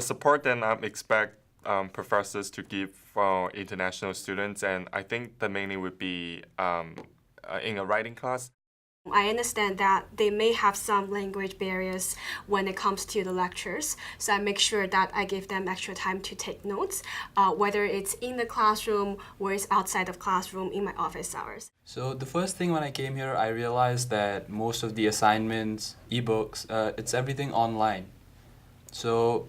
support that I expect professors to give for international students, and I think the mainly would be in a writing class. I understand that they may have some language barriers when it comes to the lectures, so I make sure that I give them extra time to take notes, whether it's in the classroom or it's outside of classroom in my office hours. So the first thing when I came here, I realized that most of the assignments, ebooks, it's everything online. So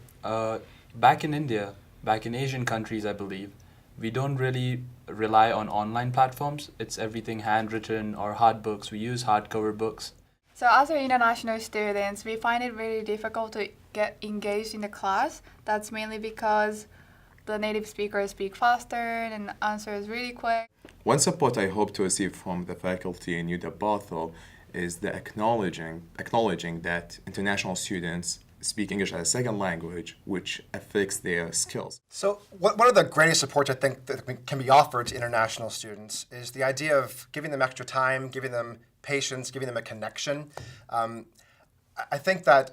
back in India, back in Asian countries, I believe, we don't really rely on online platforms. It's everything handwritten or hard books. We use hardcover books. So as our international students, we find it really difficult to get engaged in the class. That's mainly because the native speakers speak faster and answers really quick. One support I hope to receive from the faculty in UWBothell is the acknowledging that international students speak English as a second language, which affects their skills. So one of the greatest supports I think that can be offered to international students is the idea of giving them extra time, giving them patience, giving them a connection. I think that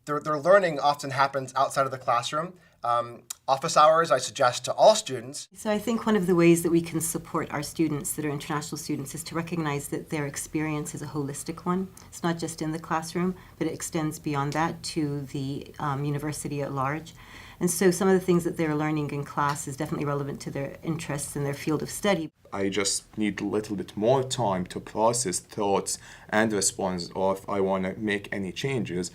their learning often happens outside of the classroom. Office hours, I suggest to all students. So I think one of the ways that we can support our students that are international students is to recognize that their experience is a holistic one. It's not just in the classroom, but it extends beyond that to the university at large. And so some of the things that they're learning in class is definitely relevant to their interests and their field of study. I just need a little bit more time to process thoughts and response, or if I want to make any changes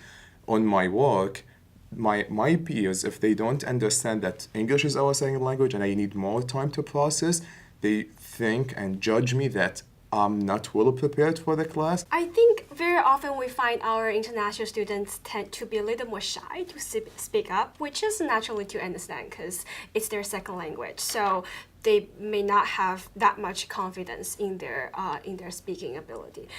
on my work. My peers, if they don't understand that English is our second language and I need more time to process, they think and judge me that I'm not well prepared for the class. I think very often we find our international students tend to be a little more shy to speak up, which is naturally to understand because it's their second language. So they may not have that much confidence in their speaking ability.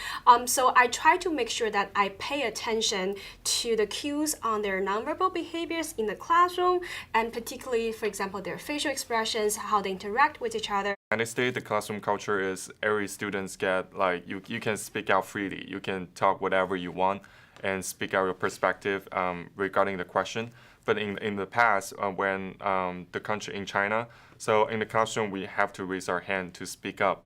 So I try to make sure that I pay attention to the cues on their nonverbal behaviors in the classroom, and particularly, for example, their facial expressions, how they interact with each other. And I say the classroom culture is every students get like you can speak out freely. You can talk whatever you want and speak out your perspective regarding the question. But in the past, when the country in China, so in the classroom we have to raise our hand to speak up.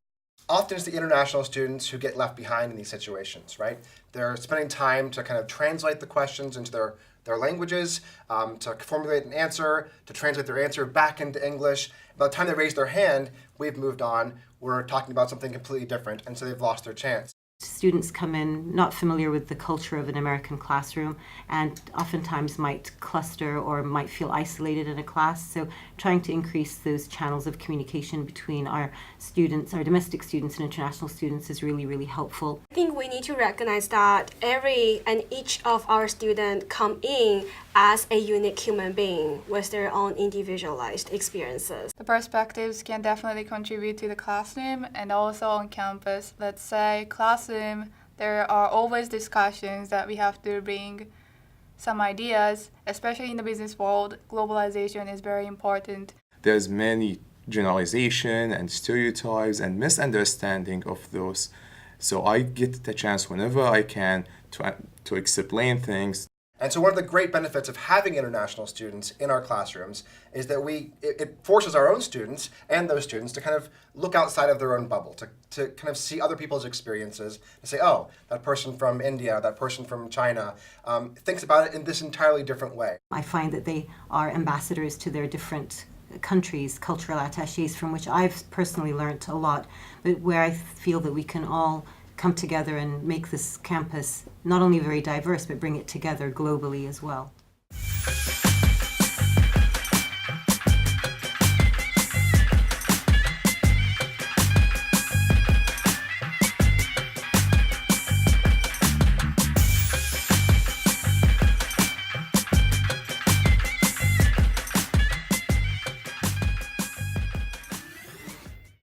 Often it's the international students who get left behind in these situations, right? They're spending time to kind of translate the questions into their languages, to formulate an answer, to translate their answer back into English. By the time they raise their hand, we've moved on. We're talking about something completely different, and so they've lost their chance. Students come in not familiar with the culture of an American classroom and oftentimes might cluster or might feel isolated in a class. So trying to increase those channels of communication between our students, our domestic students and international students is really, really helpful. I think we need to recognize that every and each of our students come in as a unique human being with their own individualized experiences. The perspectives can definitely contribute to the classroom and also on campus. Let's say classroom, there are always discussions that we have to bring some ideas, especially in the business world. Globalization is very important. There's many generalization and stereotypes and misunderstanding of those. So I get the chance whenever I can to explain things. And so one of the great benefits of having international students in our classrooms is that it forces our own students and those students to kind of look outside of their own bubble, to kind of see other people's experiences, and say, oh, that person from India, that person from China thinks about it in this entirely different way. I find that they are ambassadors to their different countries, cultural attachés, from which I've personally learned a lot, but where I feel that we can all come together and make this campus not only very diverse, but bring it together globally as well.